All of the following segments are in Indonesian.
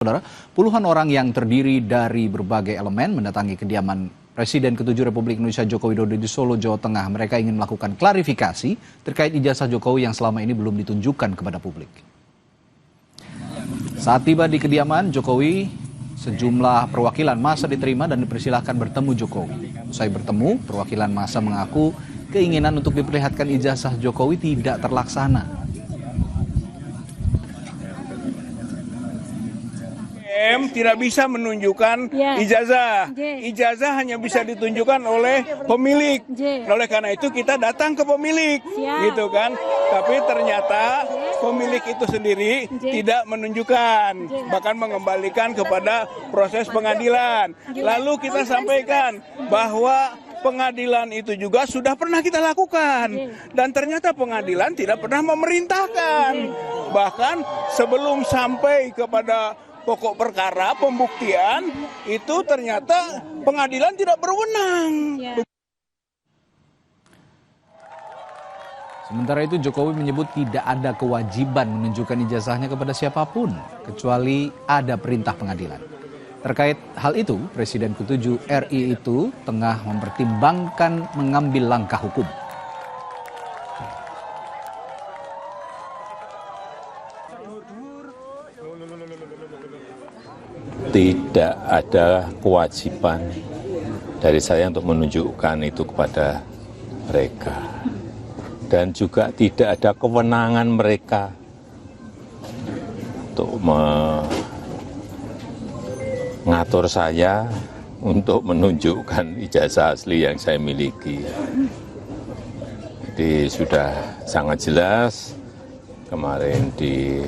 Saudara, puluhan orang yang terdiri dari berbagai elemen mendatangi kediaman Presiden ke-7 Republik Indonesia Joko Widodo di Solo, Jawa Tengah. Mereka ingin melakukan klarifikasi terkait ijazah Jokowi yang selama ini belum ditunjukkan kepada publik. Saat tiba di kediaman Jokowi, sejumlah perwakilan massa diterima dan dipersilahkan bertemu Jokowi. Usai bertemu, perwakilan massa mengaku keinginan untuk diperlihatkan ijazah Jokowi tidak terlaksana. Tidak bisa menunjukkan ijazah. Ijazah hanya bisa ditunjukkan oleh pemilik. Oleh karena itu kita datang ke pemilik, gitu kan. Tapi ternyata pemilik itu sendiri tidak menunjukkan, bahkan mengembalikan kepada proses pengadilan. Lalu kita sampaikan bahwa pengadilan itu juga sudah pernah kita lakukan dan ternyata pengadilan tidak pernah memerintahkan. Bahkan sebelum sampai kepada pokok perkara pembuktian itu ternyata pengadilan tidak berwenang. Sementara itu Jokowi menyebut tidak ada kewajiban menunjukkan ijazahnya kepada siapapun kecuali ada perintah pengadilan. Terkait hal itu, Presiden ke-7 RI itu tengah mempertimbangkan mengambil langkah hukum. Tidak ada kewajiban dari saya untuk menunjukkan itu kepada mereka. Dan juga tidak ada kewenangan mereka untuk mengatur saya untuk menunjukkan ijazah asli yang saya miliki. Jadi sudah sangat jelas, kemarin di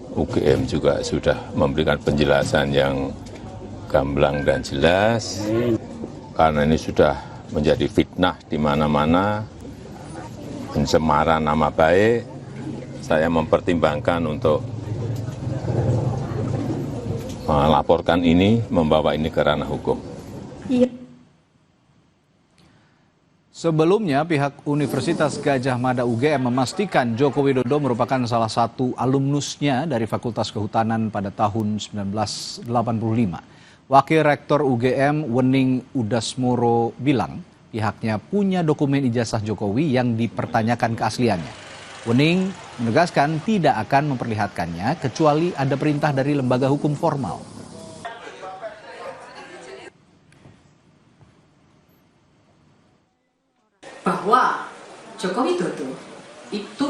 UGM juga sudah memberikan penjelasan yang gamblang dan jelas, karena ini sudah menjadi fitnah di mana-mana, pencemaran nama baik. Saya mempertimbangkan untuk melaporkan ini, membawa ini ke ranah hukum. Sebelumnya, pihak Universitas Gadjah Mada UGM memastikan Joko Widodo merupakan salah satu alumnusnya dari Fakultas Kehutanan pada tahun 1985. Wakil Rektor UGM Wening Udasmoro bilang pihaknya punya dokumen ijazah Jokowi yang dipertanyakan keasliannya. Wening menegaskan tidak akan memperlihatkannya kecuali ada perintah dari lembaga hukum formal. Bahwa Joko Widodo itu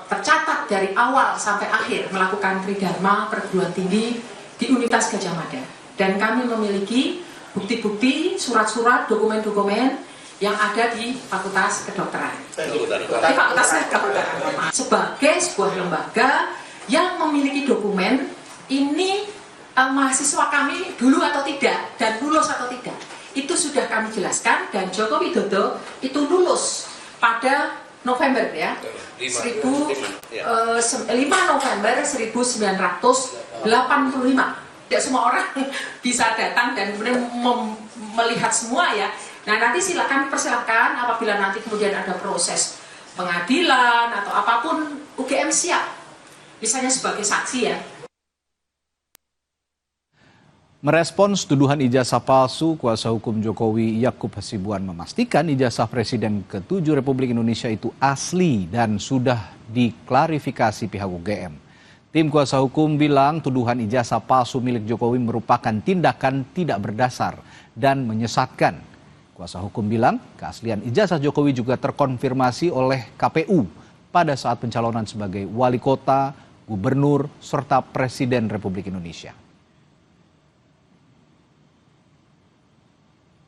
tercatat dari awal sampai akhir melakukan tridharma perguruan tinggi di Universitas Gadjah Mada, dan kami memiliki bukti-bukti, surat-surat, dokumen-dokumen yang ada di Fakultas Kedokteran, di Fakultas Kedokteran sebagai sebuah lembaga yang memiliki dokumen ini. Mahasiswa kami dulu atau tidak dan lulus atau tidak itu sudah kami jelaskan, dan Joko Widodo itu lulus pada November 5 November 1985. Tidak semua orang bisa datang dan kemudian melihat semua ya. Nah, nanti silakan persilahkan apabila nanti kemudian ada proses pengadilan atau apapun, UGM siap misalnya sebagai saksi ya. Merespons tuduhan ijazah palsu, kuasa hukum Jokowi Yakub Hasibuan memastikan ijazah Presiden ke-7 Republik Indonesia itu asli dan sudah diklarifikasi pihak UGM. Tim kuasa hukum bilang tuduhan ijazah palsu milik Jokowi merupakan tindakan tidak berdasar dan menyesatkan. Kuasa hukum bilang keaslian ijazah Jokowi juga terkonfirmasi oleh KPU pada saat pencalonan sebagai wali kota, gubernur, serta Presiden Republik Indonesia.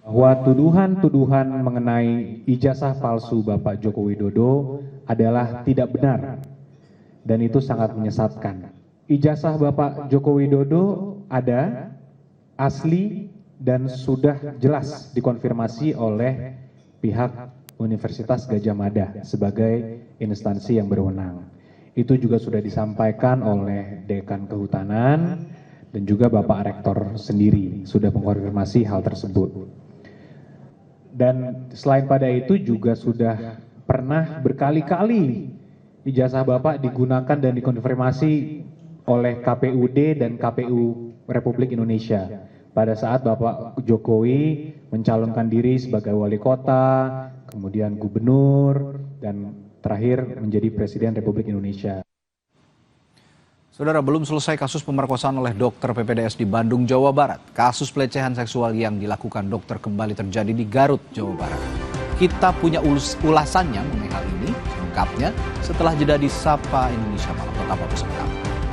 Bahwa tuduhan-tuduhan mengenai ijazah palsu Bapak Joko Widodo adalah tidak benar dan itu sangat menyesatkan. Ijazah Bapak Joko Widodo ada, asli, dan sudah jelas dikonfirmasi oleh pihak Universitas Gadjah Mada sebagai instansi yang berwenang. Itu juga sudah disampaikan oleh Dekan Kehutanan dan juga Bapak Rektor sendiri sudah mengkonfirmasi hal tersebut. Dan selain pada itu juga sudah pernah berkali-kali ijazah Bapak digunakan dan dikonfirmasi oleh KPUD dan KPU Republik Indonesia pada saat Bapak Jokowi mencalonkan diri sebagai wali kota, kemudian gubernur, dan terakhir menjadi Presiden Republik Indonesia. Saudara, belum selesai kasus pemerkosaan oleh dokter PPDS di Bandung, Jawa Barat. Kasus pelecehan seksual yang dilakukan dokter kembali terjadi di Garut, Jawa Barat. Kita punya ulasannya mengenai hal ini lengkapnya setelah jeda di Sapa Indonesia Malam. Tetap bersama kami.